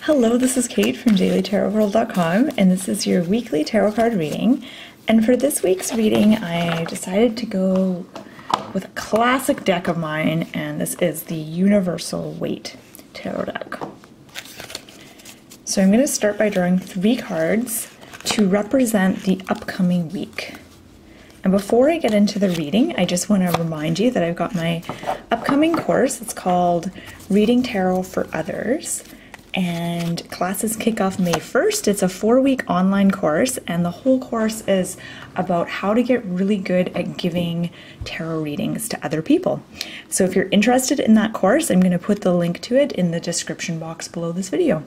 Hello, this is Kate from dailytarotworld.com, and this is your weekly tarot card reading. And for this week's reading, I decided to go with a classic deck of mine, and this is the Universal Waite tarot deck. So I'm going to start by drawing 3 cards to represent the upcoming week. And before I get into the reading, I just want to remind you that I've got my upcoming course. It's called Reading Tarot for Others. And classes kick off May 1st. It's a 4-week online course, and the whole course is about how to get really good at giving tarot readings to other people. So if you're interested in that course, I'm going to put the link to it in the description box below this video.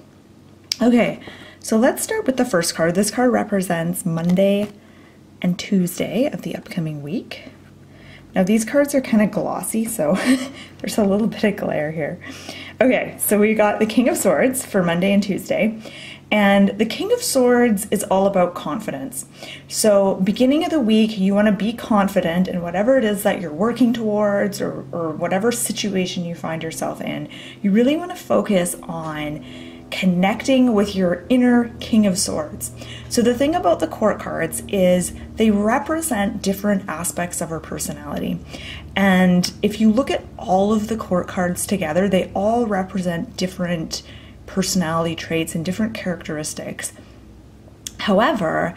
Okay, so let's start with the first card. This card represents Monday and Tuesday of the upcoming week. Now these cards are kind of glossy, so there's a little bit of glare here. Okay, so we got the King of Swords for Monday and Tuesday, and the King of Swords is all about confidence. So beginning of the week, you want to be confident in whatever it is that you're working towards or whatever situation you find yourself in. You really want to focus on connecting with your inner King of Swords. So the thing about the court cards is they represent different aspects of our personality. And if you look at all of the court cards together, they all represent different personality traits and different characteristics. However,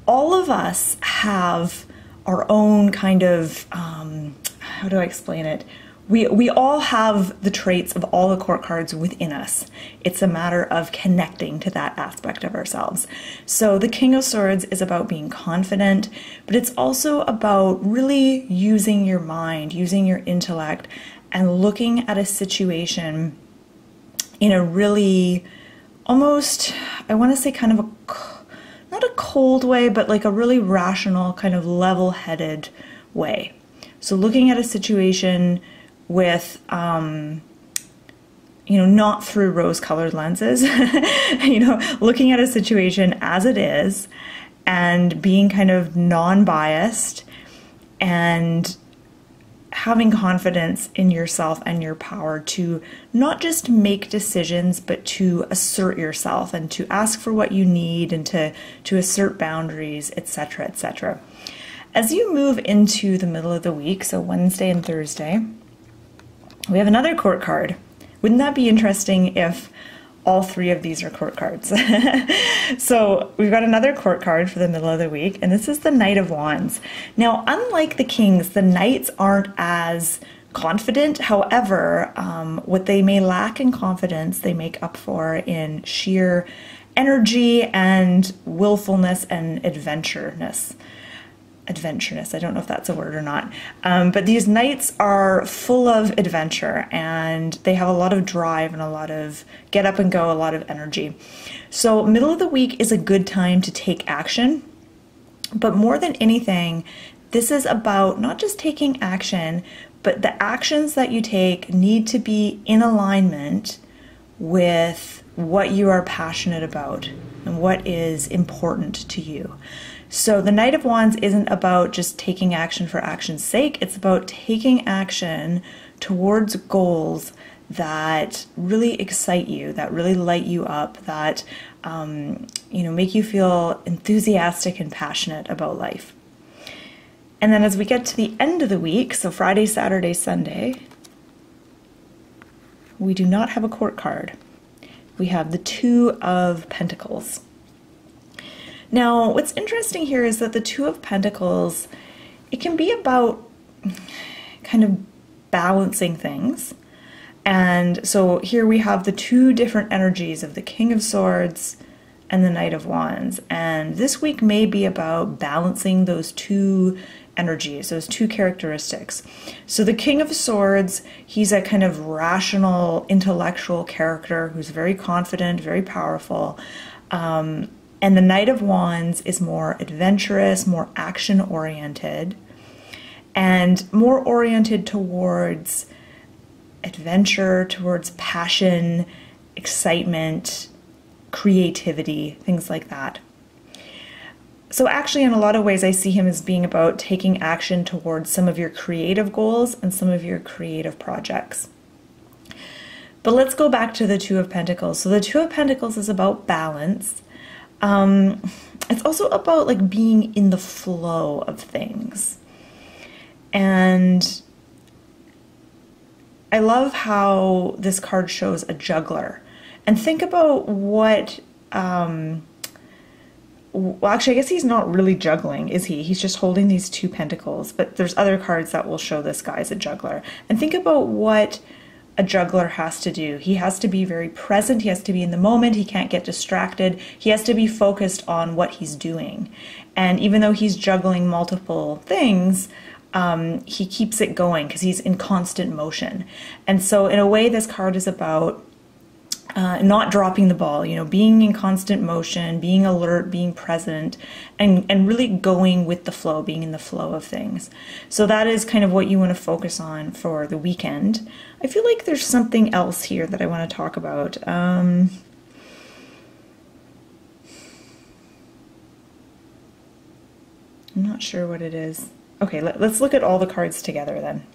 all of us have our own kind of, how do I explain it? We all have the traits of all the court cards within us. It's a matter of connecting to that aspect of ourselves. So the King of Swords is about being confident, but it's also about really using your mind, using your intellect, and looking at a situation in a really almost, I want to say kind of not a cold way, but like a really rational, kind of level-headed way. So looking at a situation with, not through rose-colored lenses, looking at a situation as it is and being kind of non-biased and having confidence in yourself and your power to not just make decisions, but to assert yourself and to ask for what you need and to assert boundaries, etc., etc. As you move into the middle of the week, so Wednesday and Thursday, we have another court card. Wouldn't that be interesting if all 3 of these are court cards? So we've got another court card for the middle of the week, and this is the Knight of Wands. Now, unlike the Kings, the Knights aren't as confident. However, what they may lack in confidence, they make up for in sheer energy and willfulness and adventureness. I don't know if that's a word or not, but these knights are full of adventure and they have a lot of drive and a lot of get up and go, a lot of energy. So middle of the week is a good time to take action, but more than anything, this is about not just taking action, but the actions that you take need to be in alignment with what you are passionate about and what is important to you. So the Knight of Wands isn't about just taking action for action's sake. It's about taking action towards goals that really excite you, that really light you up, that make you feel enthusiastic and passionate about life. And then as we get to the end of the week, so Friday, Saturday, Sunday, we do not have a court card. We have the 2 of Pentacles. Now, what's interesting here is that the 2 of Pentacles, it can be about kind of balancing things. And so here we have the 2 different energies of the King of Swords and the Knight of Wands. And this week may be about balancing those 2 energies, those 2 characteristics. So the King of Swords, he's a kind of rational, intellectual character who's very confident, very powerful. And the Knight of Wands is more adventurous, more action-oriented, and more oriented towards adventure, towards passion, excitement, creativity, things like that. So actually, in a lot of ways, I see him as being about taking action towards some of your creative goals and some of your creative projects. But let's go back to the Two of Pentacles. So the Two of Pentacles is about balance. It's also about like being in the flow of things. And I love how this card shows a juggler. And think about what, well, actually, I guess he's not really juggling, is he? He's just holding these two pentacles, but there's other cards that will show this guy as a juggler. And think about what a juggler has to do. He has to be very present. He has to be in the moment. He can't get distracted. He has to be focused on what he's doing. And even though he's juggling multiple things, he keeps it going because he's in constant motion. And so in a way, this card is about not dropping the ball, you know, being in constant motion, being alert, being present, and really going with the flow, being in the flow of things. So that is kind of what you want to focus on for the weekend. I feel like there's something else here that I want to talk about. I'm not sure what it is. Okay, let's look at all the cards together then.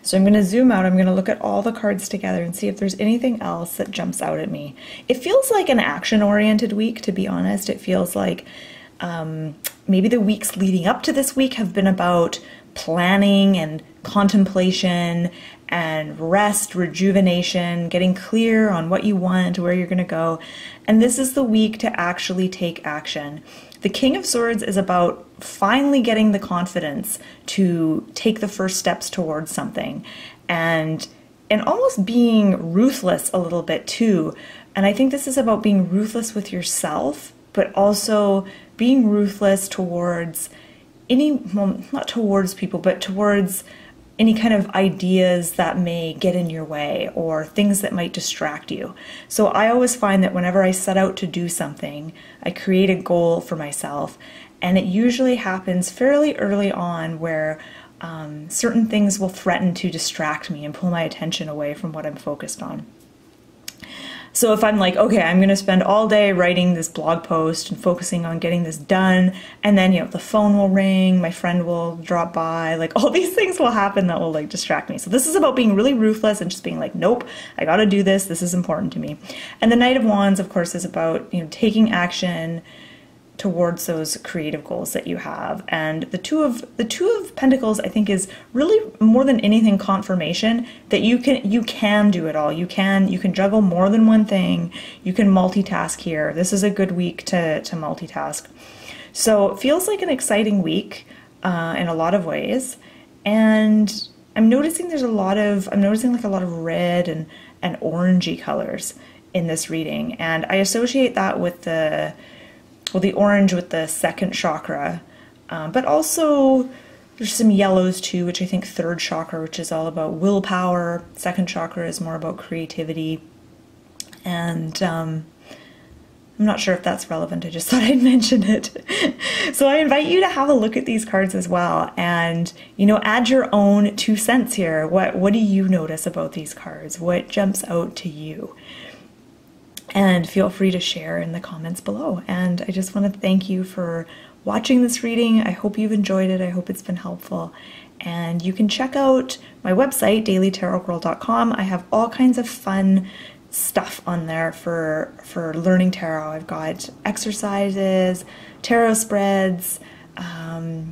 So I'm going to zoom out, I'm going to look at all the cards together and see if there's anything else that jumps out at me. It feels like an action-oriented week, to be honest. It feels like maybe the weeks leading up to this week have been about planning and contemplation and rest, rejuvenation, getting clear on what you want, where you're going to go. And this is the week to actually take action. The King of Swords is about finally getting the confidence to take the first steps towards something and almost being ruthless a little bit too. And I think this is about being ruthless with yourself, but also being ruthless towards well, not towards people, but towards any kind of ideas that may get in your way or things that might distract you. So I always find that whenever I set out to do something, I create a goal for myself, and it usually happens fairly early on where certain things will threaten to distract me and pull my attention away from what I'm focused on. So if I'm like, okay, I'm going to spend all day writing this blog post and focusing on getting this done, and then, you know, the phone will ring, my friend will drop by, like all these things will happen that will like distract me. So this is about being really ruthless and just being like, nope, I got to do this. This is important to me. And the Knight of Wands, of course, is about, you know, taking action towards those creative goals that you have. And the two of Pentacles, I think, is really more than anything confirmation that you can do it all. You can juggle more than one thing. You can multitask here. This is a good week to multitask. So it feels like an exciting week in a lot of ways. And I'm noticing like a lot of red and orangey colors in this reading. And I associate that with the orange with the second chakra, but also there's some yellows too, which I think third chakra, which is all about willpower. Second chakra is more about creativity. And I'm not sure if that's relevant. I just thought I'd mention it. So I invite you to have a look at these cards as well, and, you know, add your own 2 cents here. What do you notice about these cards? What jumps out to you? And feel free to share in the comments below. And I just want to thank you for watching this reading. I hope you've enjoyed it. I hope it's been helpful. And you can check out my website, dailytarotgirl.com. I have all kinds of fun stuff on there for learning tarot. I've got exercises, tarot spreads,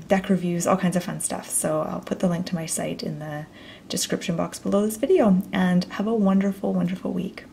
deck reviews, all kinds of fun stuff. So I'll put the link to my site in the description box below this video. And have a wonderful, wonderful week.